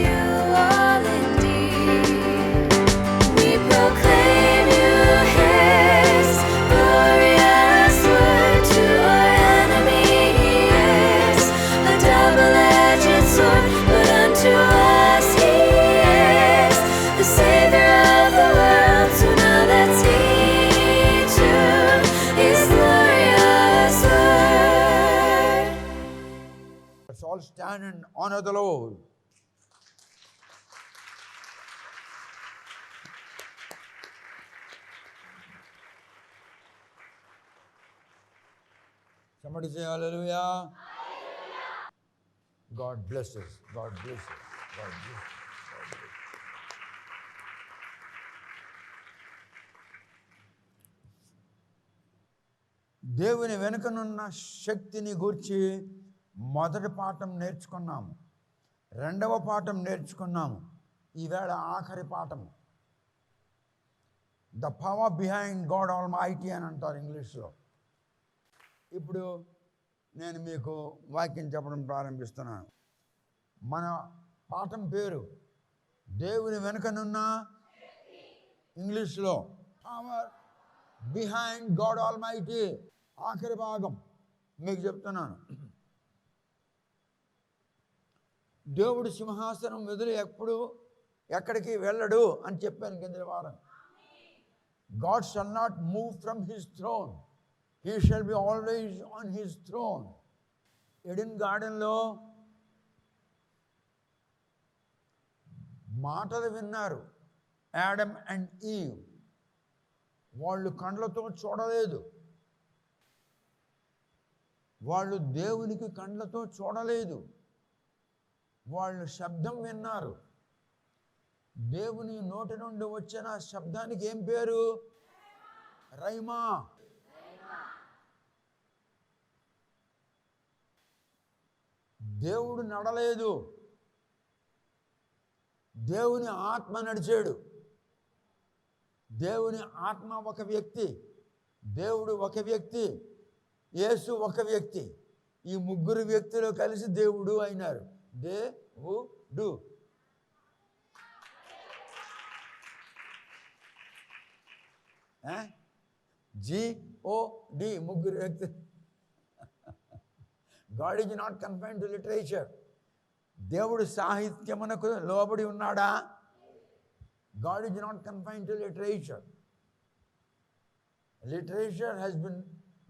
you all indeed. We proclaim you His glorious word. To our enemy He is a double-edged sword, but unto us He is the Savior of the world. So now let's heed to His glorious word. Let's all stand and honor the Lord. Somebody say hallelujah. God bless us. God bless us. God bless us. God bless us. దేవుని వెనుకనున్న శక్తిని గూర్చి మొదటి పాఠం నేర్చుకున్నాము. రెండవ పాఠం నేర్చుకున్నాము. ఈవేళ ఆఖరి పాఠం. The power behind God almighty అని అంటారు ఇంగ్లీష్లో. ఇప్పుడు నేను మీకు వాక్యం చెప్పడం ప్రారంభిస్తున్నాను. మన పాఠం పేరు దేవుని వెనుకనున్న, ఇంగ్లీష్లో పవర్ బిహైండ్ గాడ్ ఆల్మైటీ. ఆఖరి భాగం మీకు చెప్తున్నాను. దేవుడు సింహాసనం వదిలి ఎక్కడికి వెళ్ళడు అని చెప్పాను కింద వారం. God shall not move from his throne. He shall be always on his throne. Aiden గార్డెన్లో మాటలు విన్నారు యాడమ్ అండ్ ఈవ్. వాళ్ళు కండ్లతో చూడలేదు. వాళ్ళు దేవునికి కండ్లతో చూడలేదు. వాళ్ళు శబ్దం విన్నారు. దేవుని నోటి నుండి వచ్చిన శబ్దానికి ఏం పేరు? రైమా. దేవుడు నడలేదు, దేవుని ఆత్మ నడిచాడు. దేవుని ఆత్మ ఒక వ్యక్తి, దేవుడు ఒక వ్యక్తి, యేసు ఒక వ్యక్తి. ఈ ముగ్గురు వ్యక్తులు కలిసి దేవుడు అయినారు. దేవుడు. GOD, ముగ్గురు వ్యక్తులు. God is not confined to literature. దేవుడు సాహిత్యమునకు లోబడి ఉన్నాడా? God is not confined to literature. Literature has been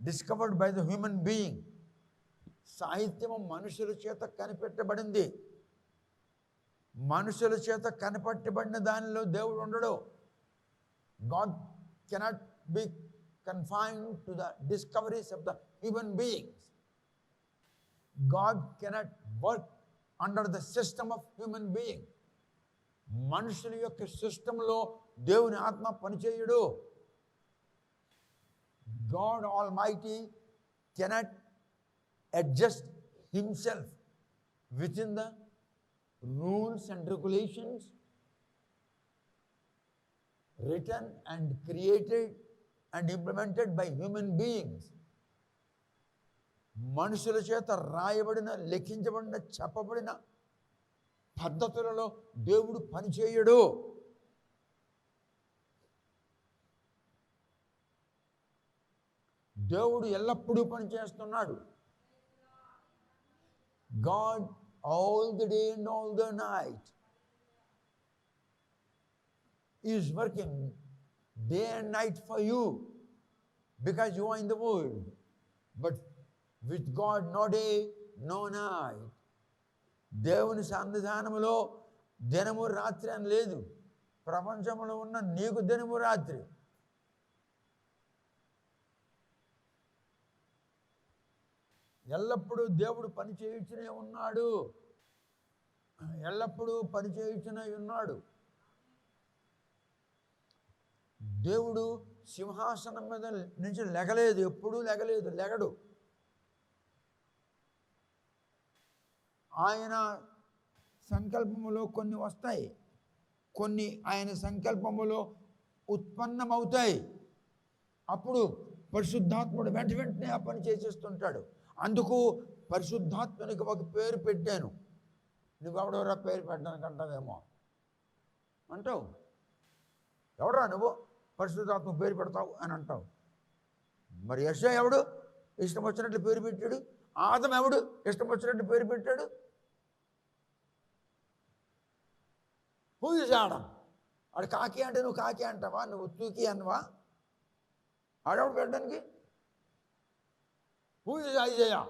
discovered by the human being. సాహిత్యము మనుషుల చేత కనిపెట్టబడింది. మనుషుల చేత కనిపెట్టబడిన దానిలో దేవుడు ఉండడు. God cannot be confined to the discoveries of the human beings. God cannot work under the system of human being. మనుషుల యొక్క సిస్టంలో దేవుని ఆత్మ పనిచేయడు. God Almighty cannot adjust himself within the rules and regulations written and created and implemented by human beings. మనుషుల చేత రాయబడిన, లెక్కించబడిన, చెప్పబడిన పద్ధతులలో దేవుడు పనిచేయడు. దేవుడు ఎల్లప్పుడూ పనిచేస్తున్నాడు. God all the day and all the night is working day and night for you because you are in the world. But with God no day, no night. దేవుని సన్నిధానములో దినము రాత్రి అని లేదు. ప్రపంచంలో ఉన్న నీకు దినము రాత్రి. ఎల్లప్పుడూ దేవుడు పని చేయుచునే ఉన్నాడు. ఎల్లప్పుడూ పని చేయుచునే ఉన్నాడు. దేవుడు సింహాసనం మీద నుంచి లెగలేదు, ఎప్పుడూ లెగడు. ఆయన సంకల్పములో కొన్ని వస్తాయి, కొన్ని ఆయన సంకల్పములో ఉత్పన్నమవుతాయి. అప్పుడు పరిశుద్ధాత్ముడు వెంటనే ఆ పని చేసేస్తుంటాడు. అందుకు పరిశుద్ధాత్మనికి ఒక పేరు పెట్టాను, నువ్వెవడెవరా పేరు పెట్టడానికి అంటావేమో అంటావు. ఎవడరా నువ్వు పరిశుద్ధాత్మ పేరు పెడతావు అని అంటావు. మరి యెషయా ఎవడు ఇష్టం వచ్చినట్లు పేరు పెట్టాడు? ఆదం ఎవడు ఇష్టం వచ్చినట్టు పేరు పెట్టాడు? Who is Adam? ఆడు కాకి అంటే నువ్వు కాకి అంటావా? నువ్వు తూకి అన్నవా? ఆడవాడు పెట్టడానికి. Who is Isaiah?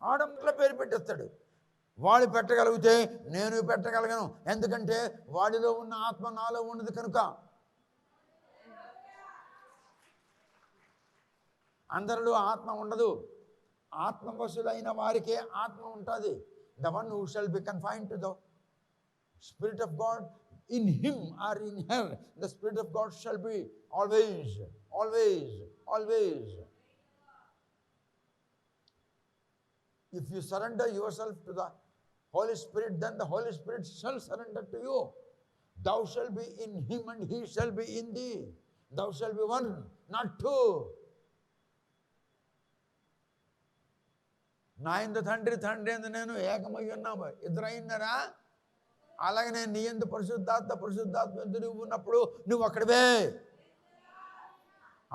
ఆడంలో పేరు పెట్టేస్తాడు. వాడు పెట్టగలిగితే నేను పెట్టగలను, ఎందుకంటే వాడిలో ఉన్న ఆత్మ నాలో ఉన్నది కనుక. అందరిలో ఆత్మ ఉండదు. ఆత్మవశులైన వారికే ఆత్మ ఉంటుంది. The one who shall be confined to the Spirit of God in him or in her, the Spirit of God shall be always, always, always. If you surrender yourself to the Holy Spirit, then the Holy Spirit shall surrender to you. Thou shalt be in him and he shall be in thee. Thou shalt be one, not two. నా యందు తండ్రి, తండ్రి యందు నేను ఏకమై ఉన్నాము. ఇద్దరైనారా? అలాగే నేను నీ యందు పరిశుద్ధాత్మ, పరిశుద్ధాత్మ యందు నువ్వు ఉన్నప్పుడు నువ్వు అక్కడవే.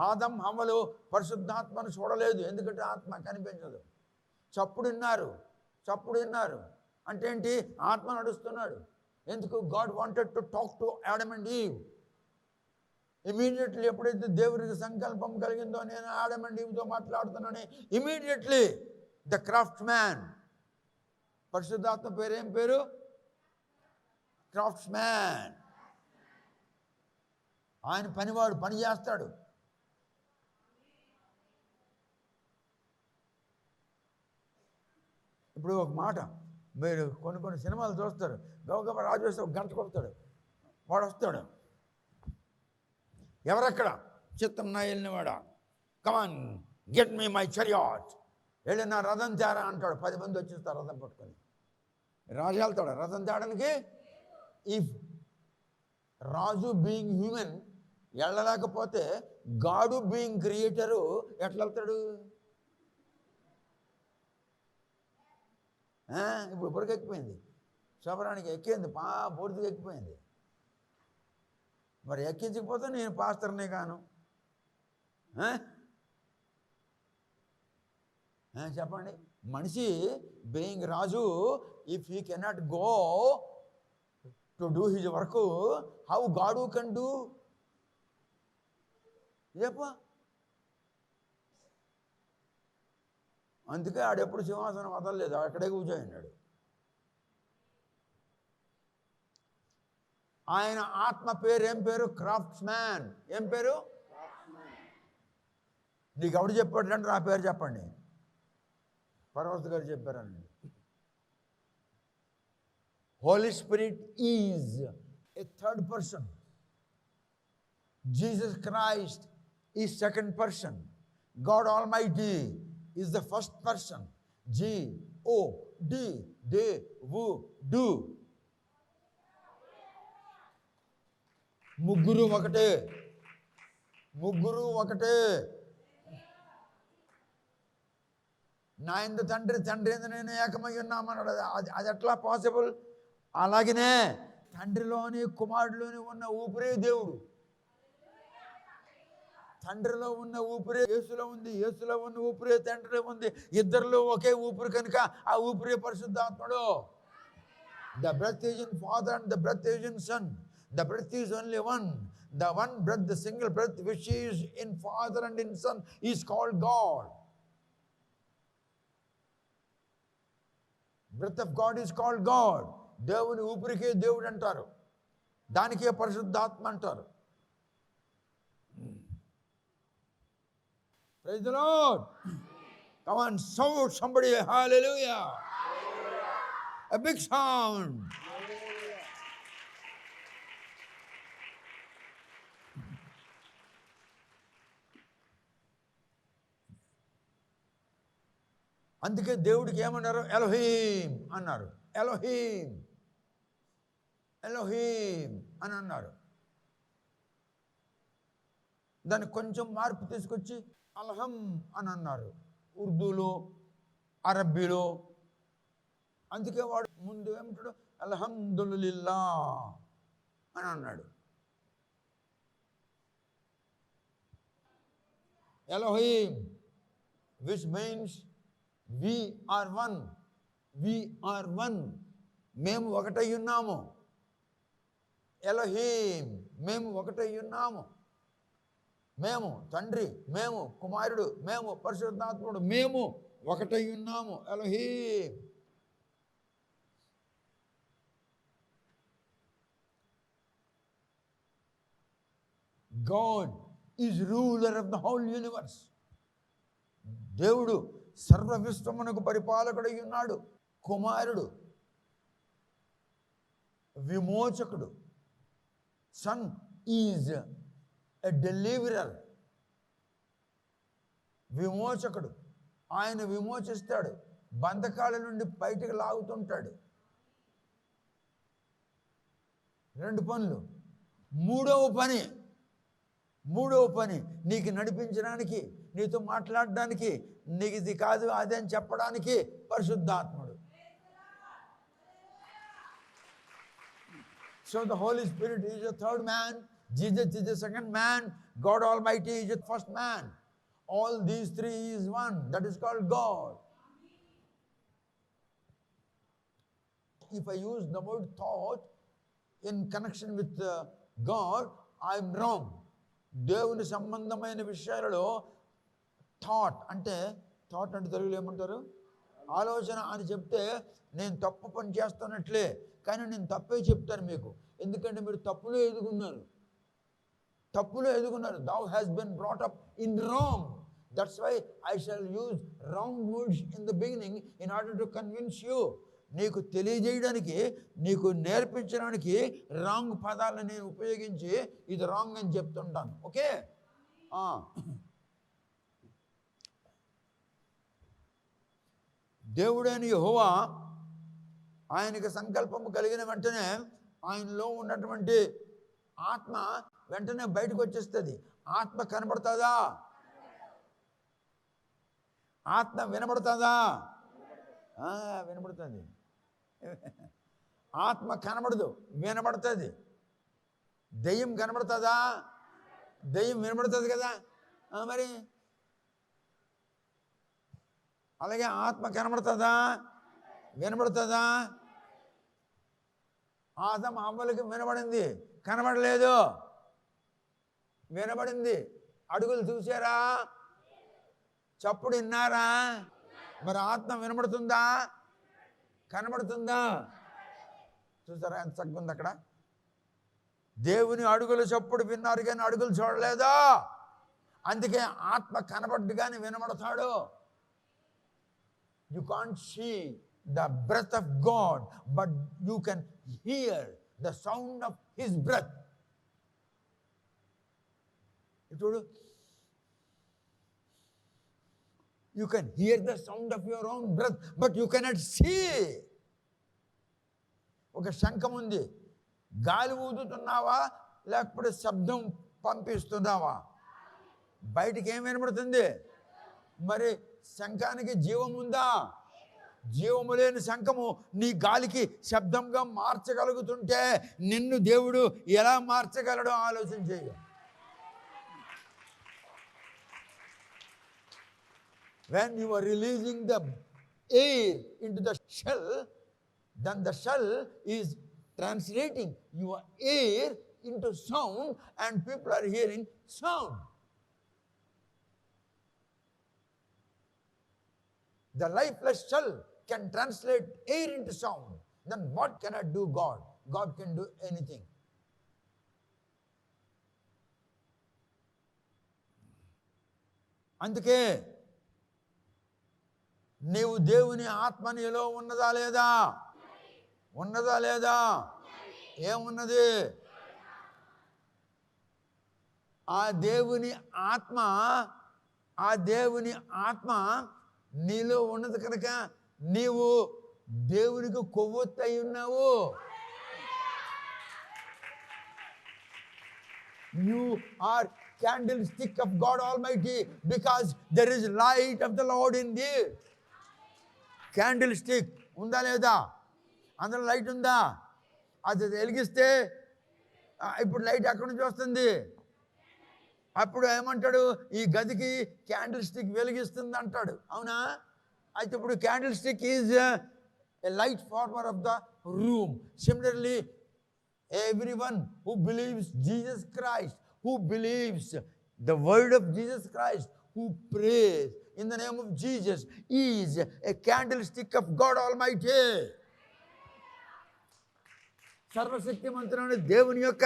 ఆదం హవ్వలు పరిశుద్ధాత్మను చూడలేదు, ఎందుకంటే ఆత్మ కనిపించదు. చప్పుడు విన్నారు అంటే ఏంటి? ఆత్మ నడుస్తున్నాడు. ఎందుకు? God wanted to talk to Adam and Eve. Immediately ఎప్పుడైతే దేవునికి సంకల్పం కలిగిందో, నేను ఆడమ్ అండ్ ఈవ్తో మాట్లాడుతున్నాను, ఇమీడియట్లీ ద క్రాఫ్ట్స్ మ్యాన్, పరిశుద్ధాత్మ పేరు ఏం పేరు? Crafts man. ఆయన పనివాడు, పని చేస్తాడు. ఇప్పుడు ఒక మాట, మీరు కొన్ని సినిమాలు చూస్తారు, గబగబా రాజు వస్తే ఒక గంట కొడతాడు, వాడు వస్తాడు. ఎవరక్కడ? చిత్తం నా వెళ్ళినవాడా, కమాన్ గెట్ మీ మై చరియాట్, వెళ్ళి నా రథం తేరా అంటాడు. 10 మంది వచ్చేస్తారు రథం పట్టుకొని. రాజు వెళ్తాడు రథం తేడానికి. ఇఫ్ రాజు బీయింగ్ హ్యూమన్ వెళ్ళలేకపోతే, గాడు బీయింగ్ క్రియేటరు ఎట్లా వెళ్తాడు? ఇప్పుడు ఇప్పటికి ఎక్కిపోయింది, శబరానికి ఎక్కింది, పూర్తిగా ఎక్కిపోయింది. మరి ఎక్కించకపోతే నేను పాస్టర్నే కాను. చెప్పండి. మనిషి being Raju, if he cannot go to do his work, how God can do? చెప్ప. అందుకే ఆడెప్పుడు సింహాసనం వదలలేదు, అక్కడే కూర్చోయినాడు. ఆయన ఆత్మ పేరు ఏం పేరు? Crafts man. ఏం పేరు? నీకు ఎవడు చెప్పాడు అంటే నా పేరు చెప్పండి. పరమర్శ గారు చెప్పారండి. Holy Spirit is a third person. Jesus Christ is second person. God Almighty is the first person. G-O-D, they, who, do. ముగ్గురు ఒకటే. నా యందు తండ్రి, తండ్రి యందు నేను ఏకమై ఉన్నామన్నాడు. అది ఎట్లా పాసిబుల్? అలాగనే తండ్రిలోని కుమారుడిలోని ఉన్న ఊపిరే దేవుడు. తండ్రిలో ఉన్న ఊపిరే యేసులో ఉంది, యేసులో ఉన్న ఊపిరే తండ్రిలో ఉంది. ఇద్దరిలో ఒకే ఊపిరి కనుక ఆ ఊపిరే పరిశుద్ధాత్ముడు. The breath is in Father and the breath is in Son. The breath is only one. The one breath, the single breath which is in Father and in Son is called God. Breath of God is called God. దేవుని ఊపిరికే దేవుడు అంటారు, దానికే పరిశుద్ధాత్మ అంటారు. Praise the Lord. Come on, shout somebody hallelujah. A big sound. అందుకే దేవుడికి ఏమన్నారు? ఎలోహీం అన్నారు. ఎలోహీం అని అన్నారు. దాన్ని కొంచెం మార్పు తీసుకొచ్చి అల్హం అని అన్నారు. ఉర్దూలో, అరబ్బీలో అందుకే వాడు ముందు ఏమంటాడు, అల్హమ్దులిల్లా అని అన్నాడు. Elohim, which means we are one. We are one. మేము ఒకటై ఉన్నాము. ఎలోహీం, మేము ఒకటై ఉన్నాము. మేము తండ్రి, మేము కుమారుడు, మేము పరిశుద్ధాత్ముడు, మేము ఒకటై ఉన్నాము. Elohim. God is ruler of the whole universe. దేవుడు సర్వ విశ్వమునకు పరిపాలకుడై ఉన్నాడు. కుమారుడు విమోచకుడు. Son is a deliverer. విమోచకుడు, ఆయన విమోచిస్తాడు, బంధకాల నుండి బయటకు లాగుతుంటాడు. 2 పనులు. మూడవ పని నీకు నడిపించడానికి, నీతో మాట్లాడడానికి, నీకు ఇది కాదు అదే అని చెప్పడానికి పరిశుద్ధాత్ముడు. So the Holy Spirit is the third man, Jesus is the second man, God Almighty is the first man. All these three is one. That is called God. If I use the word thought in connection with God, I am wrong. దేవుని సంబంధమైన విషయాలలో thought అంటే తెలుగులో ఏమంటారు, ఆలోచన అని చెప్తే నేను తప్పు పని చేస్తున్నట్లే, కానీ నేను తప్పే చెప్తాను మీకు. ఎందుకంటే మీరు తప్పులో ఎదుగున్నారు. Thou has been brought up in wrong. That's why I shall use wrong words in the beginning in order to convince you. నీకు తెలియజేయడానికి, నీకు నేర్పించడానికి రాంగ్ పదాలను నేను ఉపయోగించి ఇది రాంగ్ అని చెప్తుంటాను. ఓకే, దేవుడైన యెహోవా ఆయనకి సంకల్పము కలిగిన వెంటనే ఆయనలో ఉన్నటువంటి ఆత్మ వెంటనే బయటకు వచ్చేస్తుంది. ఆత్మ కనబడుతుందా? ఆత్మ వినబడుతుందా? వినబడుతుంది. ఆత్మ కనబడదు, వినబడుతుంది. దెయ్యం కనబడుతుందా? దెయ్యం వినబడుతుంది కదా మరి. అలాగే ఆత్మ కనబడుతుందా? వినబడుతుందా? ఆదం అవ్వలకి వినబడింది, కనబడలేదు. వినబడింది. అడుగులు చూసారా? చప్పుడు విన్నారా? మరి ఆత్మ వినబడుతుందా? కనబడుతుందా? చూసారా ఎంత చక్కగా ఉంది అక్కడ. దేవుని అడుగులు చప్పుడు విన్నారు కానీ అడుగులు చూడలేదా? అందుకే ఆత్మ కనబడ్డు కానీ వినబడతాడు. You can't see the breath of God, but you can hear the sound of His breath. You can hear the sound of your own breath, but you cannot see. ఒక శంఖం ఉంది, గాలి ఊదుతున్నావా లేకపోతే శబ్దం పంపిస్తున్నావా? బయటికి ఏం వినబడుతుంది? మరి శంఖానికి జీవం ఉందా? జీవము లేని శంఖము నీ గాలికి శబ్దంగా మార్చగలుగుతుంటే నిన్ను దేవుడు ఎలా మార్చగలడో ఆలోచన చేయ. When you are releasing the air into the shell, then the shell is translating your air into sound and people are hearing sound. The lifeless shell can translate air into sound. Then what cannot do God? God can do anything. అందుకే నీవు దేవుని ఆత్మ నీలో ఉన్నదా లేదా? ఉన్నదా లేదా? ఏమున్నది? ఆ దేవుని ఆత్మ నీలో ఉన్నది కనుక నీవు దేవునికి కొవ్వొత్తై ఉన్నావు. You are candlestick of God Almighty because there is light of the Lord in thee. Candlestick ఉందా లేదా? అందులో లైట్ ఉందా? అది వెలిగిస్తే ఇప్పుడు లైట్ ఎక్కడి నుంచి వస్తుంది? అప్పుడు ఏమంటాడు? ఈ గదికి క్యాండిల్ స్టిక్ వెలిగిస్తుంది అంటాడు. అవునా? అయితే ఇప్పుడు candlestick is a light former of the room. Similarly everyone who believes Jesus Christ, who believes the word of Jesus Christ, who prays in the name of Jesus, is a candlestick of God Almighty. సర్వశక్తిమంతుడైన దేవుని యొక్క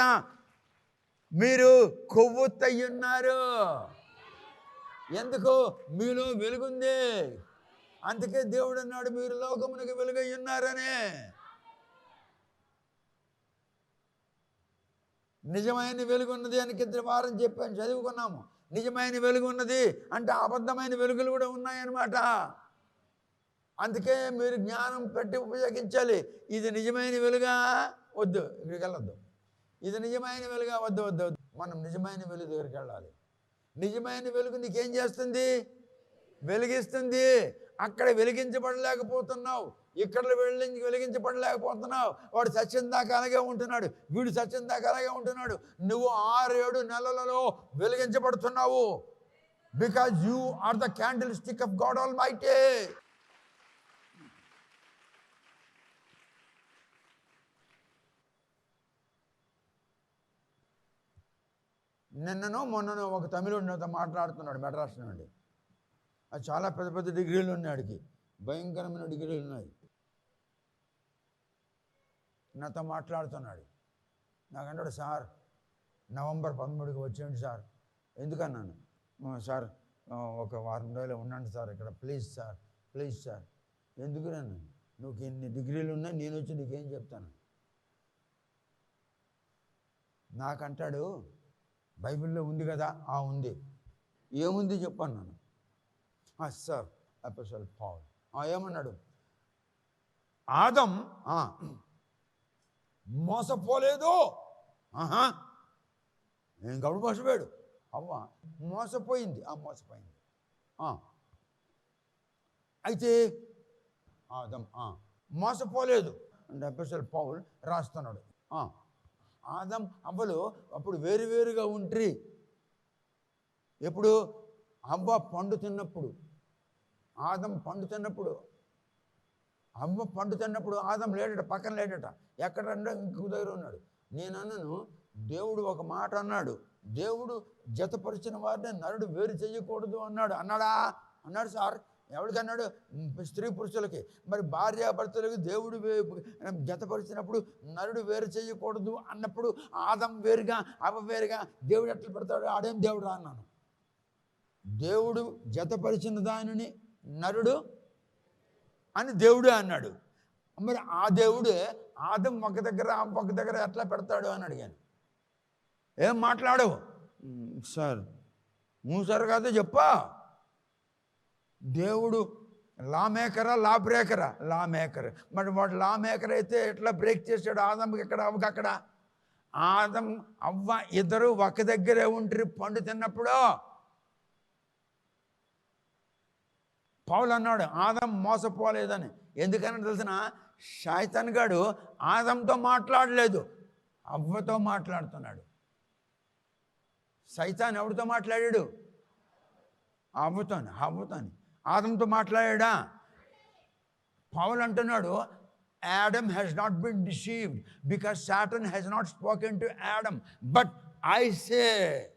మీరు కొవ్వొత్తయ్యున్నారు. ఎందుకు? మీలో వెలుగుంది. అందుకే దేవుడు అన్నాడు మీరు లోకమునకు వెలుగై ఉన్నారనే. నిజమైన వెలుగు ఉన్నది అని కింద వారం చెప్పాను, చదువుకున్నాము. నిజమైన వెలుగు ఉన్నది అంటే అబద్ధమైన వెలుగులు కూడా ఉన్నాయన్నమాట. అందుకే మీరు జ్ఞానం పెట్టి ఉపయోగించాలి. ఇది నిజమైన వెలుగా? వద్దు, ఇక్కడికి వెళ్ళొద్దు. ఇది నిజమైన వెలుగా? వద్దు వద్దు వద్దు. మనం నిజమైన వెలుగు దగ్గరికి వెళ్ళాలి. నిజమైన వెలుగు నీకేం చేస్తుంది? వెలిగిస్తుంది. అక్కడ వెలిగించబడలేకపోతున్నావు, ఇక్కడ వెలిగించబడలేకపోతున్నావు. వాడు సత్యం దాకా అలాగే ఉంటున్నాడు, వీడు సత్యం దాకా అలాగే ఉంటున్నాడు. నువ్వు 6-7 నెలలలో వెలిగించబడుతున్నావు. Because you are the candlestick of God almighty. నిన్ననో మొన్ననో ఒక తమిళుడు నాతో మాట్లాడుతున్నాడు, మెడ్రాస్ నుండి. అది చాలా పెద్ద పెద్ద డిగ్రీలు ఉన్నాయి, ఆడికి భయంకరమైన డిగ్రీలు ఉన్నాయి. నాతో మాట్లాడుతున్నాడు. నాకంటాడు, సార్ నవంబర్ 13కి వచ్చేయండి సార్. ఎందుకన్నాను? సార్ ఒక వారం రోజులు ఉండండి సార్ ఇక్కడ, ప్లీజ్ సార్, ప్లీజ్ సార్. ఎందుకు నన్ను? నువ్వు ఎన్ని డిగ్రీలు ఉన్నా నేను వచ్చి నీకేం చెప్తాను? నాకంటాడు, బైబిల్లో ఉంది కదా. ఉంది. ఏముంది చెప్పాను నన్ను. సార్ అపోస్టల్ పౌల్ ఏమన్నాడు? ఆదం మోసపోలేదు. నేను గౌడు మోసపోయాడు. అవ్వ మోసపోయింది. మోసపోయింది. అయితే ఆదం మోసపోలేదు అంటే అపోస్టల్ పౌల్ రాస్తున్నాడు. ఆదం అవ్వలు అప్పుడు వేరువేరుగా ఉంట్రి. ఎప్పుడు? అవ్వ పండు తిన్నప్పుడు. ఆదం పండు తిన్నప్పుడు. అవ్వ పండు తిన్నప్పుడు ఆదం లేడట, పక్కన లేడట. ఎక్కడంటే ఇంకొక దగ్గర ఉన్నాడు. నేను అన్నాను, దేవుడు ఒక మాట అన్నాడు, దేవుడు జతపరిచిన వారిని నరుడు వేరు చేయకూడదు అన్నాడు. అన్నాడా? అన్నాడు సార్. ఎవరికి అన్నాడు? స్త్రీ పురుషులకి. మరి భార్యాభర్తలకు దేవుడు జతపరిచినప్పుడు నరుడు వేరు చేయకూడదు అన్నప్పుడు ఆదం వేరుగా అవ్వ వేరుగా దేవుడు ఎట్లా పెడతాడు? ఆడేం దేవుడు అన్నాను. దేవుడు జతపరిచిన దానిని నరుడు అని దేవుడు అన్నాడు. మరి ఆ దేవుడే ఆదం ఒక దగ్గర ఒక దగ్గర ఎట్లా పెడతాడు అని అడిగాను. ఏం మాట్లాడవు సార్? మూసారు కాదు చెప్పా. దేవుడు లా మేకరా లా బ్రేకరా? లా మేకర్. మరి వాడు లా మేకర్ అయితే ఎట్లా బ్రేక్ చేశాడు? ఆదంకి ఎక్కడ, అవ్వకి అక్కడ. ఆదం అవ్వ ఇద్దరు ఒక దగ్గరే ఉంటే పండు తిన్నప్పుడు పౌలు అన్నాడు ఆదం మోసపోలేదని. ఎందుకని తెలిసిన? శైతాన్ గాడు ఆదంతో మాట్లాడలేదు, అవ్వతో మాట్లాడుతున్నాడు. సైతాన్ ఎవరితో మాట్లాడాడు? అవ్వతోని. ఆదంతో మాట్లాడా? పౌలు అంటున్నాడు, Adam has not been deceived because Satan has not spoken to Adam. But I say,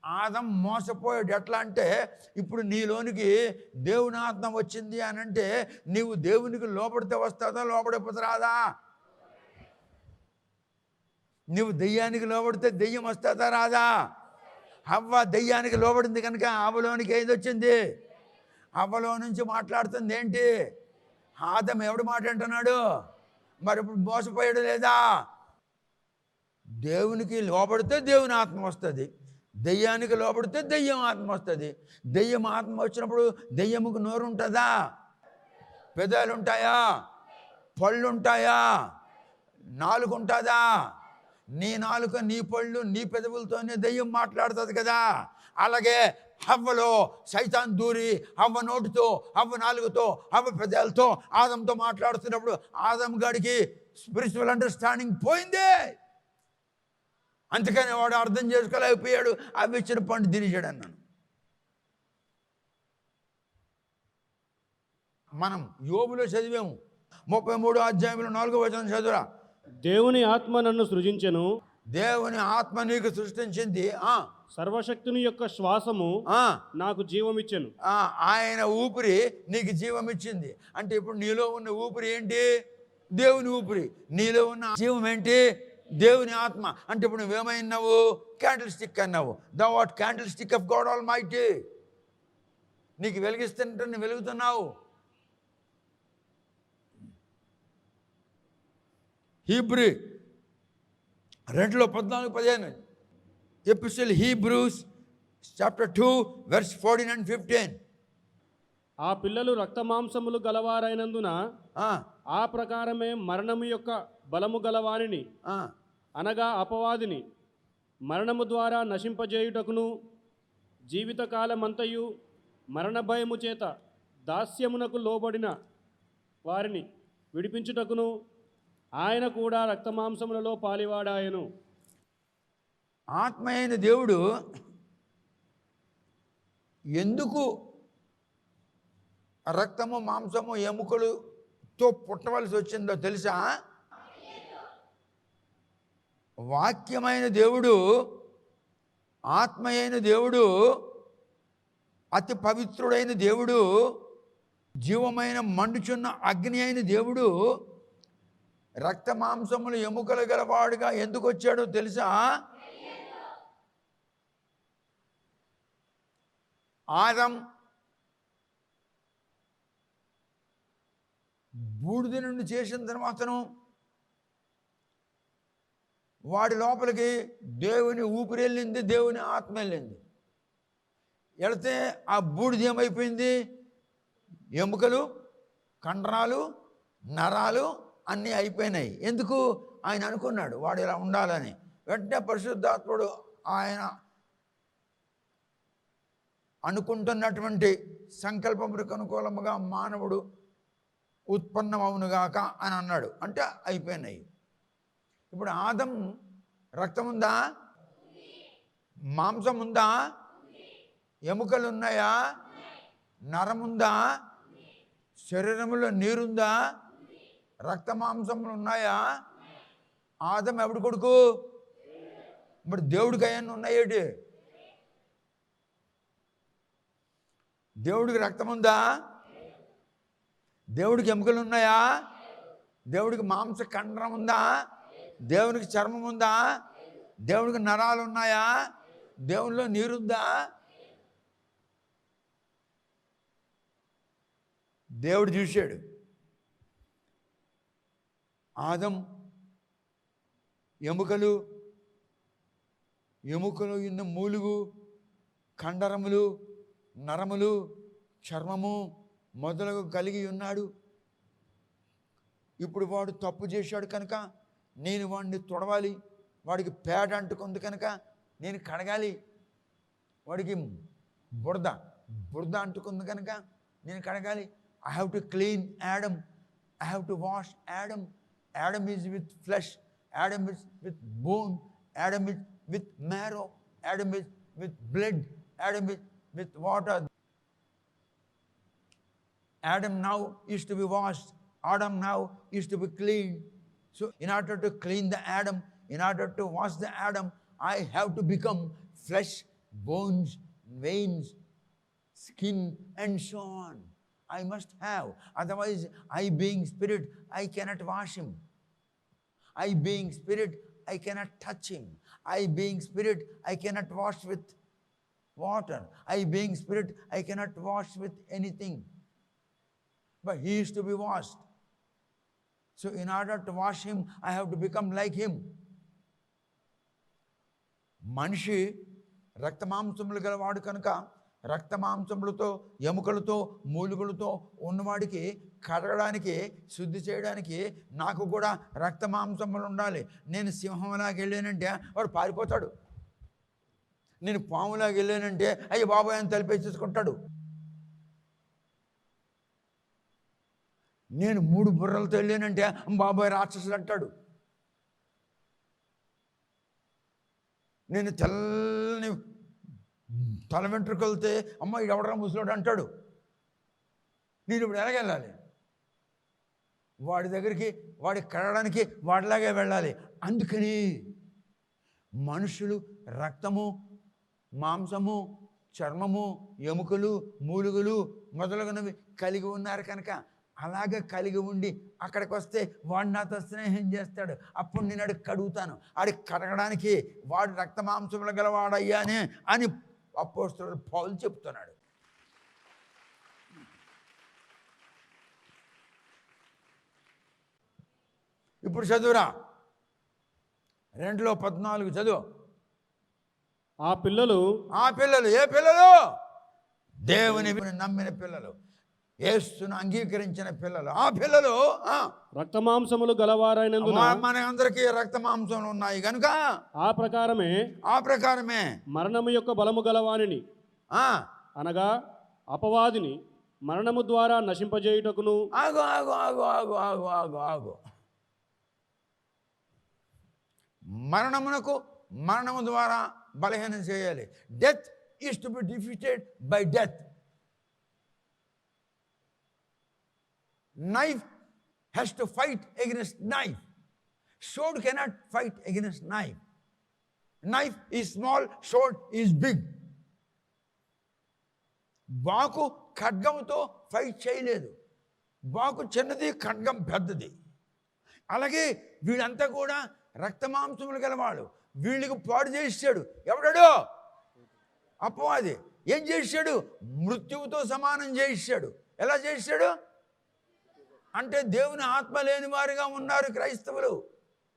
ఆదం మోసపోయాడు. ఎట్లా అంటే ఇప్పుడు నీలోనికి దేవుని ఆత్మ వచ్చింది అని అంటే నీవు దేవునికి లోపడితే వస్తుందా, లోపడిపోతే రాదా? నువ్వు దెయ్యానికి లోబడితే దెయ్యం వస్తుందా రాదా? అవ్వ దెయ్యానికి లోబడింది కనుక అవ్వలోనికి ఏది వచ్చింది? అవ్వలో నుంచి మాట్లాడుతుంది ఏంటి? ఆదం ఎవడు మాట అంటున్నాడు? మరి ఇప్పుడు మోసపోయాడు లేదా? దేవునికి లోబడితే దేవుని ఆత్మ వస్తుంది, దెయ్యానికి లోబడితే దెయ్యం ఆత్మ వస్తుంది. దెయ్యం ఆత్మ వచ్చినప్పుడు దెయ్యముకు నోరు ఉంటుందా? పెదాలు ఉంటాయా? పళ్ళు ఉంటాయా? నాలుగు ఉంటుందా? నీ నాలుక, నీ పళ్ళు, నీ పెదవులతోనే దెయ్యం మాట్లాడుతుంది కదా. అలాగే హవ్వలో సైతాన్ దూరి హవ్వ నోటితో, హవ్వ నాలుగుతో, హవ్వ పెదాలతో ఆదంతో మాట్లాడుతున్నప్పుడు ఆదం గాడికి స్పిరిచువల్ అండర్స్టాండింగ్ పోయిందే. అందుకని వాడు అర్థం చేసుకోలేకపోయాడు. అవి ఇచ్చిన పండు తినేసాడు అన్నాను. మనం యోబులో చదివాము 33 అధ్యాయంలో 4వ వచనం చదువురా. దేవుని ఆత్మ నన్ను సృజించెను, దేవుని ఆత్మ నీకు సృష్టించింది. సర్వశక్తుని యొక్క శ్వాసము నాకు జీవమిచ్చెను. ఆయన ఊపిరి నీకు జీవం ఇచ్చింది. అంటే ఇప్పుడు నీలో ఉన్న ఊపిరి ఏంటి? దేవుని ఊపిరి. నీలో ఉన్న జీవం ఏంటి? దేవుని ఆత్మ. అంటే ఇప్పుడు నువ్వేమైనావు? క్యాండిల్ స్టిక్ అన్నావు. The what candlestick of God almighty. నీకు వెలిగిస్తుంటే నువ్వు వెలుగుతున్నావు. Hebrew 2:14-15 epistle Hebrews chapter 2 verse 14 and 15. ఆ పిల్లలు రక్తమాంసములు గలవారైనందున ఆ ప్రకారమే మరణము యొక్క బలము గలవానిని అనగా అపవాదిని మరణము ద్వారా నశింపజేయుటకును, జీవితకాలమంతయు మరణ భయము చేత దాస్యమునకు లోబడిన వారిని విడిపించుటకును ఆయన కూడా రక్తమాంసములలో పాలివాడాయను. ఆత్మ అయిన దేవుడు ఎందుకు రక్తము, మాంసము, ఎముకలుతో పుట్టవలసి వచ్చిందో తెలుసా? వాక్యమైన దేవుడు, ఆత్మ అయిన దేవుడు, అతి పవిత్రుడైన దేవుడు, జీవమైన మండుచున్న అగ్ని అయిన దేవుడు రక్త మాంసములు ఎముకలు గలవాడుగా ఎందుకు వచ్చాడో తెలుసా? ఆదం బూడిద నుండి చేసిన తర్వాతను వాడి లోపలికి దేవుని ఊపిరి వెళ్ళింది, దేవుని ఆత్మ వెళ్ళింది. వెళితే ఆ బూడిద ఏమైపోయింది? ఎముకలు, కండరాలు, నరాలు అన్నీ అయిపోయినాయి. ఎందుకు? ఆయన అనుకున్నాడు వాడు ఇలా ఉండాలని. వెంటనే పరిశుద్ధాత్ముడు ఆయన అనుకుంటున్నటువంటి సంకల్పములకు అనుకూలముగా మానవుడు ఉత్పన్నమవునుగాక అని అన్నాడు. అంటే అయిపోయినాయి. ఇప్పుడు ఆదం రక్తం ఉందా? మాంసం ఉందా? ఎముకలు ఉన్నాయా? నరముందా? శరీరంలో నీరుందా? రక్త మాంసములు ఉన్నాయా? ఆదం ఎవడు కొడుకు? మరి దేవుడికి అవన్నీ ఉన్నాయేటి? దేవుడికి రక్తం ఉందా? దేవుడికి ఎముకలు ఉన్నాయా? దేవుడికి మాంస కండరం ఉందా? దేవునికి చర్మం ఉందా? దేవుడికి నరాలు ఉన్నాయా? దేవునిలో నీరుందా? దేవుడు చూశాడు. ఆదం ఎముకలు ఉన్న మూలుగు, కండరములు, నరములు, చర్మము మొదలగు కలిగి ఉన్నాడు. ఇప్పుడు వాడు తప్పు చేశాడు కనుక నేను వాడిని తొడవాలి. వాడికి పేడ అంటుకుంది కనుక నేను కడగాలి. వాడికి బురద అంటుకుంది కనుక నేను కడగాలి. I have to clean Adam. I have to wash Adam. Adam is with flesh. Adam is with bone. Adam is with marrow. Adam is with blood. Adam is with water. Adam now is to be washed. Adam now is to be cleaned. So in order to clean the Adam, in order to wash the Adam, I have to become flesh, bones, veins, skin, and so on. I must have. Otherwise, I being spirit, I cannot wash him. I being spirit, I cannot touch him. I being spirit, I cannot wash with water. I being spirit, I cannot wash with anything. But he is to be washed. So in order to wash him, I have to become like him. మనిషి రక్తమాంసములు గలవాడు కనుక రక్తమాంసములతో, ఎముకలతో, మూలుగులతో ఉన్నవాడికి కడగడానికి, శుద్ధి చేయడానికి నాకు కూడా రక్తమాంసములు ఉండాలి. నేను సింహంలాగా వెళ్ళానంటే వాడు పారిపోతాడు. నేను పాములాగా వెళ్ళానంటే అయ్యి బాబాయ్ అని తలిపేసేసుకుంటాడు. నేను 3 బుర్రలతో వెళ్ళానంటే బాబాయ్ రాక్షసుడు అంటాడు. నేను తెల్లని తల వెంట్రుకలితే అమ్మ ఇది ఎవడరా ముసలోడు అంటాడు. నేను ఇప్పుడు ఎలాగెళ్ళాలి? వాడి దగ్గరికి వాడికి కడగడానికి వాడిలాగే వెళ్ళాలి. అందుకని మనుషులు రక్తము, మాంసము, చర్మము, ఎముకలు, మూలుగులు మొదలగునవి కలిగి ఉన్నారు కనుక అలాగే కలిగి ఉండి అక్కడికి వస్తే వాడు నాతో స్నేహం చేస్తాడు. అప్పుడు నేను అడిగి కడుగుతాను. అడిగి కడగడానికి వాడు రక్త మాంసములు గలవాడయ్యానే అని అపోస్తలుడు పౌలు చెప్తున్నాడు. ఇప్పుడు చదువురా, 2:14 చదువు. ఆ పిల్లలు ఏ పిల్లలు? దేవుని నమ్మిన పిల్లలు, యేసును అంగీకరించిన పిల్లలు. ఆ పిల్లలు రక్తమాంసములు గలవారైనందున మన అందరికీ రక్త మాంసములు ఉన్నాయి కనుక ఆ ప్రకారమే మరణము యొక్క బలము గలవానిని అనగా అపవాదిని మరణము ద్వారా నశింపజేయుటకును. ఆగు. మరణము ద్వారా బలహీనం చేయాలి. Death is to be defeated by death. Knife has to fight against knife. Sword cannot fight against knife. Knife is small, sword is big. బాకు ఖడ్గంతో ఫైట్ చేయలేదు. బాకు చిన్నది, ఖడ్గం పెద్దది. అలాగే వీళ్ళంతా కూడా రక్తమాంసములు గలవాడు. వీళ్ళకి పాడు చేసాడు ఎవడాడో? అపవాది. ఏం చేశాడు? మృత్యువుతో సమానం చేశాడు. ఎలా చేశాడు అంటే దేవుని ఆత్మ లేని వారిగా ఉన్నారు క్రైస్తవులు.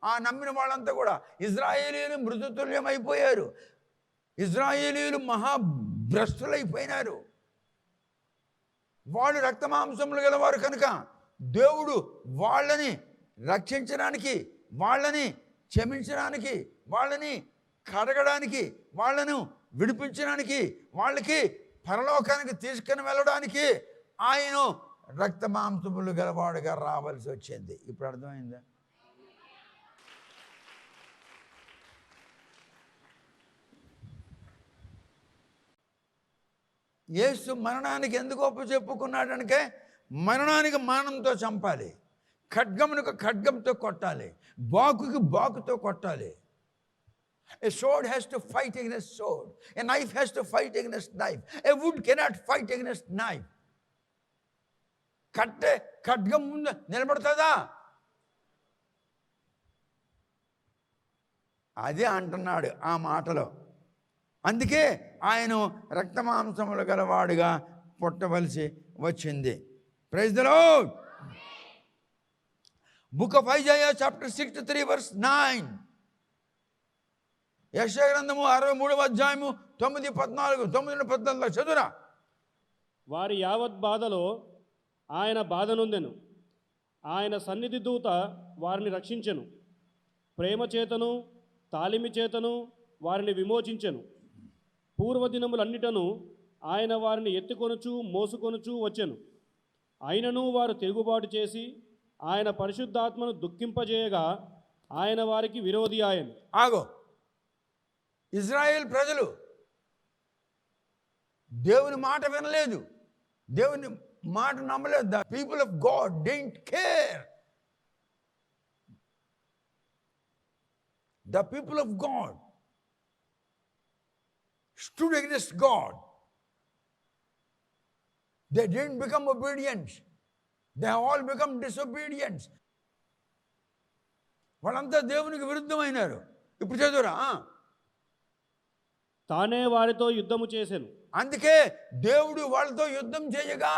ఆ నమ్మిన వాళ్ళంతా కూడా ఇజ్రాయేలీలు మృతతుల్యమైపోయారు. ఇజ్రాయేలీలు మహాభ్రష్టులైపోయినారు. వాళ్ళు రక్తమాంసములు గలవారు కనుక దేవుడు వాళ్ళని రక్షించడానికి, వాళ్ళని క్షమించడానికి, వాళ్ళని కడగడానికి, వాళ్ళను విడిపించడానికి, వాళ్ళకి పరలోకానికి తీసుకుని వెళ్ళడానికి ఆయన రక్త మాంసములు గలవాడుగా రావాల్సి వచ్చింది. ఇప్పుడు అర్థమైందా? యేసు మరణానికి ఎందుకు ఒప్పుచెప్పుకున్నాడనకే మరణానికి మరణంతో చంపాలి, ఖడ్గమునకు ఖడ్గంతో కొట్టాలి, బాకుకి బాకుతో కొట్టాలి. A sword has to fight against sword. A knife has to fight against knife. A wood cannot fight against knife. కట్టే ఖడ్గం ముందు నిలబడుతుందా? అదే అంటున్నాడు ఆ మాటలో. అందుకే ఆయన రక్తమాంసములు గలవాడుగా పుట్టవలసి వచ్చింది. Praise the Lord. Book of Isaiah chapter 63 verse 9. యెషయా గ్రంథము 63వ అధ్యాయము 9-14 చదువురా. వారి యావత్ బాధలో ఆయన బాధ నొందెను. ఆయన సన్నిధి దూత వారిని రక్షించెను. ప్రేమ చేతను తాలిమి చేతను వారిని విమోచించెను. పూర్వదినములన్నిటను ఆయన వారిని ఎత్తుకొనుచు మోసుకొనుచు వచ్చెను. అయినను వారు తిరుగుబాటు చేసి ఆయన పరిశుద్ధాత్మను దుఃఖింపజేయగా ఆయన వారికి విరోధి ఆయను. ఆగో, ఇజ్రాయేల్ ప్రజలు దేవుని మాట వినలేదు, దేవుని మాట నమ్మలేదు. The people of God didn't care. The people of God stood against God. They didn't become obedient. They have all become disobedient. వాళ్ళంతా దేవునికి విరుద్ధమైనారు. ఇప్పుడు చదువురా. తానే వారితో యుద్ధము చేసెను. అందుకే దేవుడు వాళ్ళతో యుద్ధం చేయగా,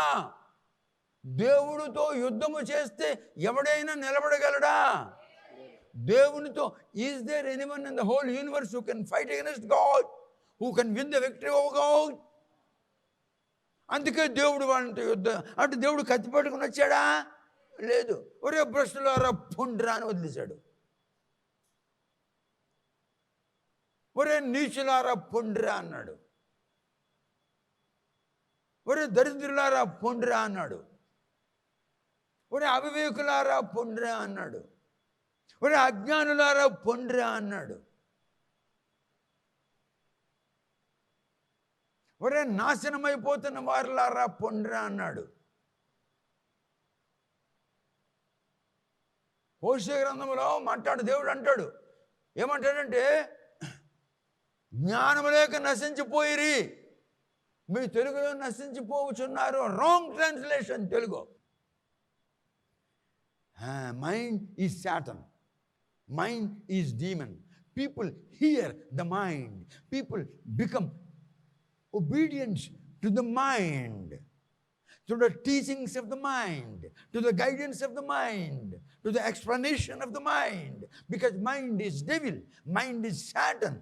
దేవుడితో యుద్ధము చేస్తే ఎవడైనా నిలబడగలడా? దేవునితో is there anyone in the whole universe who can fight against God, who can win the victory over God? అందుకే దేవుడు వాళ్ళతో యుద్ధం అంటే దేవుడు కత్తి పట్టుకుని వచ్చాడా? లేదు. ఒరే భ్రష్టులారా పొండిరా అని వదిలేశాడు. ఒరే నీచులారా పొండ్రా అన్నాడు. ఒరే దరిద్రులారా పొండ్రా అన్నాడు. ఒరే అవివేకులారా పొండ్రా అన్నాడు. ఒరే అజ్ఞానులారా పొండ్రా అన్నాడు. ఒరే నాశనమైపోతున్న వారులారా పొండ్రా అన్నాడు. హోషేయ గ్రంథంలో మాట్లాడు దేవుడు అంటాడు, ఏమంటాడంటే జ్ఞానము లేక నశించిపోయిరి. మీ తెలుగులో నశించిపోవచ్చున్నారు. Wrong translation Telugu. Mind is Satan, mind is demon. People hear the mind, people become obedience to the mind, to the teachings of the mind, to the guidance of the mind, to the explanation of the mind, because mind is devil, mind is Satan.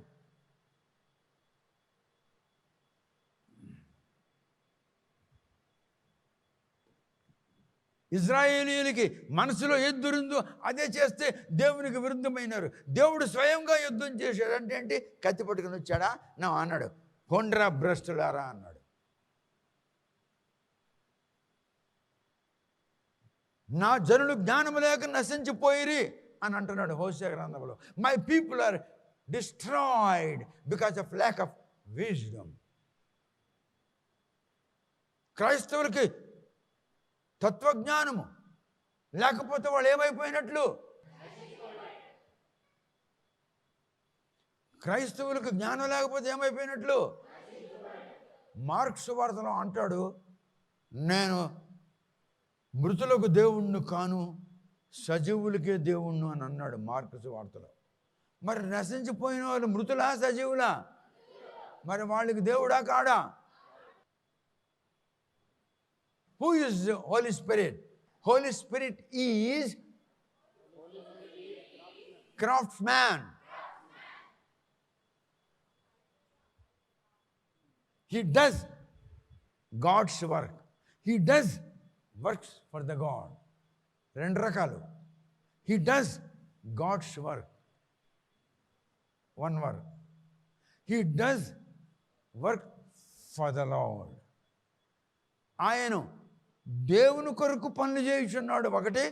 ఇజ్రాయేలీయులకి మనసులో ఎద్దురుందో అదే చేస్తే దేవునికి విరుద్ధమైనారు. దేవుడు స్వయంగా యుద్ధం చేశాడు. అంటే ఏంటి? కత్తి పట్టుకుని వచ్చాడా? నా అన్నాడు, పొండ్రా భ్రష్టులారా అన్నాడు. నా జనులు జ్ఞానము లేక నశించిపోయిరి అని అంటున్నాడు హోషేయ గ్రంథంలో. My people are destroyed because of lack of wisdom. క్రైస్తవులకి తత్వజ్ఞానము లేకపోతే వాళ్ళు ఏమైపోయినట్లు? క్రైస్తవులకు జ్ఞానం లేకపోతే ఏమైపోయినట్లు? మార్క్స్ వార్తలో అంటాడు, నేను మృతులకు దేవుణ్ణి కాను, సజీవులకే దేవుణ్ణి అని అన్నాడు మార్క్స్ వార్తలో. మరి నశించిపోయిన వాళ్ళు మృతులా సజీవులా? మరి వాళ్ళకి దేవుడా కాడా? Who is the Holy Spirit? Holy Spirit is craftsman. He does God's work. He does works for the God. రెండు రకాలు. He does God's work. One work. He does work for the Lord. ఆయన దేవుని కొరకు పనులు చేయుచున్నాడు ఒకటి,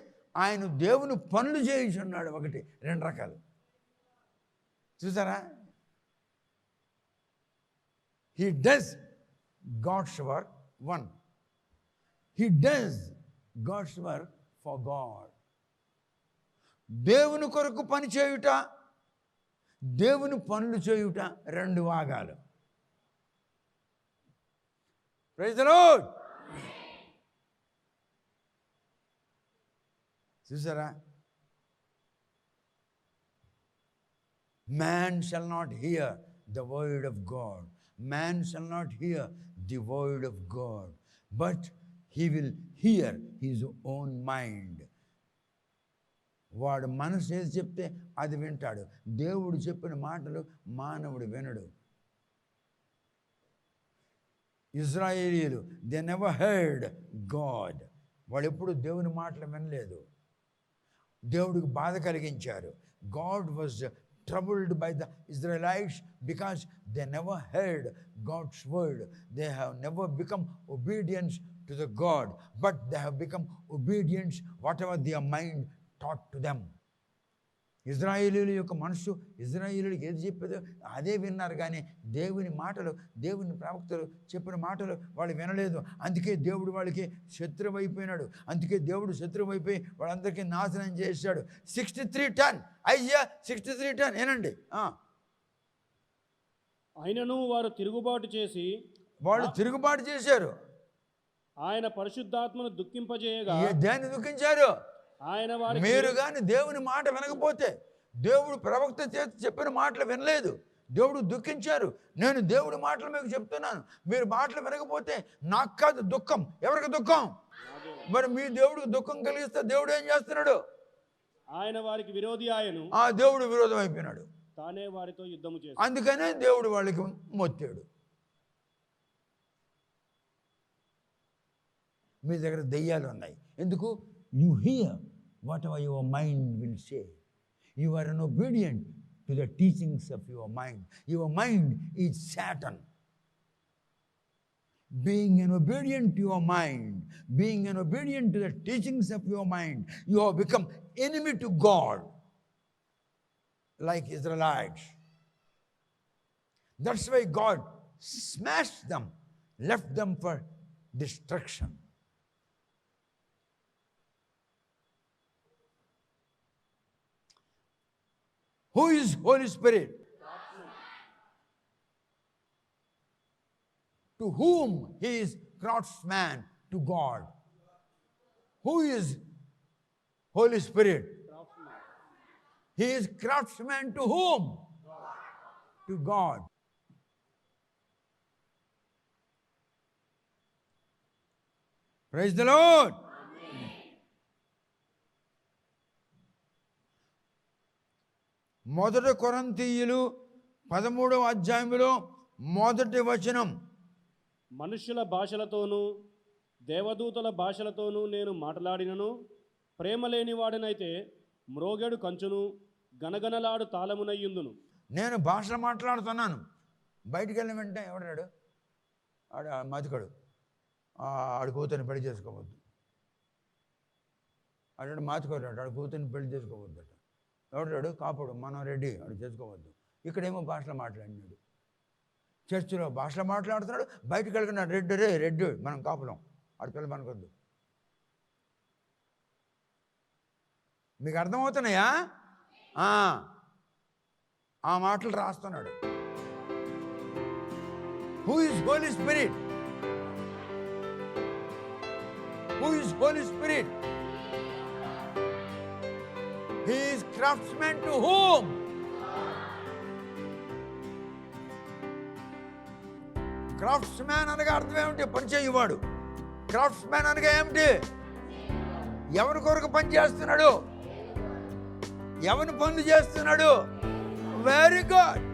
ఆయన దేవుని పనులు చేయుచున్నాడు ఒకటి. రెండు రకాలు. చూసారా? He does God's work, one. He does God's work for God. దేవుని కొరకు పని చేయుట, దేవుని పనులు చేయుట రెండు భాగాలు. Praise the Lord. చూసారా? Man shall not hear the word of God. Man shall not hear the word of God, but he will hear his own mind. వాడు మనసు ఏది చెప్తే అది వింటాడు. దేవుడు చెప్పిన మాటలు మానవుడు వినడు. ఇజ్రాయేలీయులు దే నెవర్ హర్డ్ గాడ్. వాళ్ళు ఎప్పుడు దేవుని మాటలు వినలేదు. దేవుడికి బాధ కలిగించారు. God was troubled by the Israelites because they never heard God's word. They have never become obedient to the God, but they have become obedient whatever their mind taught to them. ఇజ్రాయేలీయుల యొక్క మనసు ఇజ్రాయేలీయులకు ఏది చెప్పేదో అదే విన్నారు, కానీ దేవుని మాటలు, దేవుని ప్రవక్తలు చెప్పిన మాటలు వాళ్ళు వినలేదు. అందుకే దేవుడు వాళ్ళకి శత్రువు అయిపోయినాడు. అందుకే దేవుడు శత్రువు అయిపోయి వాళ్ళందరికీ నాశనం చేశాడు. 63:10 అయ్యా 63:10 ఏనండి. ఆయనను వారు తిరుగుబాటు చేసి, వాళ్ళు తిరుగుబాటు చేశారు. ఆయన పరిశుద్ధాత్మను దుఃఖింపజేయగా, దేన్ని దుఃఖించారు? ఆయన వారి మీరు కానీ దేవుని మాట వినకపోతే, దేవుడు ప్రవక్త చేత చెప్పిన మాటలు వినలేదు, దేవుడు దుఃఖించారు. నేను దేవుడి మాటలు మీకు చెప్తున్నాను, మీరు మాటలు వినకపోతే నాకు కాదు దుఃఖం. ఎవరికి దుఃఖం? మరి మీ దేవుడికి దుఃఖం కలిగిస్తే దేవుడు ఏం చేస్తున్నాడు? ఆయన వారికి విరోధి ఆయను, ఆ దేవుడు విరోధం అయిపోయినాడు. తానే వారితో యుద్ధము చేశాడు. అందుకనే దేవుడు వాళ్ళకి మొత్తాడు. మీ దగ్గర దెయ్యాలు ఉన్నాయి. ఎందుకు? You hear whatever your mind will say. You are unobedient to the teachings of your mind. Your mind is Satan. Being an obedient to your mind, being an obedient to the teachings of your mind, you have become enemy to God, like Israelites. That's why God smashed them, left them for destruction. Who is Holy Spirit? To whom he is craftsman to God. Who is Holy Spirit? He is craftsman to whom? To God. Praise the Lord. మొదటి కొరింథీయులు 13వ అధ్యాయంలో మొదటి వచనం. మనుష్యుల భాషలతోనూ దేవదూతల భాషలతోనూ నేను మాట్లాడినను ప్రేమ లేనివాడినైతే మ్రోగెడు కంచును గనగనలాడు తాళమునయ్యుందును. నేను భాషలు మాట్లాడుతున్నాను, బయటికి వెళ్ళిన వెంటనే ఎవడాడు? ఆడ మతికడు, ఆడు కూతుర్ని పెళ్లి చేసుకోవద్దు. ఆడాడు మాతికోరాడు, ఆడు కూతుర్ని పెళ్లి చేసుకోవద్దట. ఎవడాడు? కాపుడు మనోరెడ్డి, ఆడు చేసుకోవద్దు. ఇక్కడేమో భాషలు మాట్లాడినాడు. చర్చిలో భాషలో మాట్లాడుతున్నాడు, బయటకు వెళ్ళినాడు, రెడ్డి రే రెడ్డి, మనం కాపులం, ఆడు పిల్ల మనకొద్దు. మీకు అర్థమవుతున్నాయా? ఆ మాటలు రాస్తున్నాడు. Who is Holy Spirit? Who is Holy Spirit? He is craftsmen to whom? Craftsman అనగా అర్థం ఏమిటి? పనిచేయవాడు. క్రాఫ్ట్స్మ్యాన్ అనగా ఏమిటి? ఎవరి కొరకు పని చేస్తున్నాడు? ఎవరి పనులు చేస్తున్నాడు? Very good.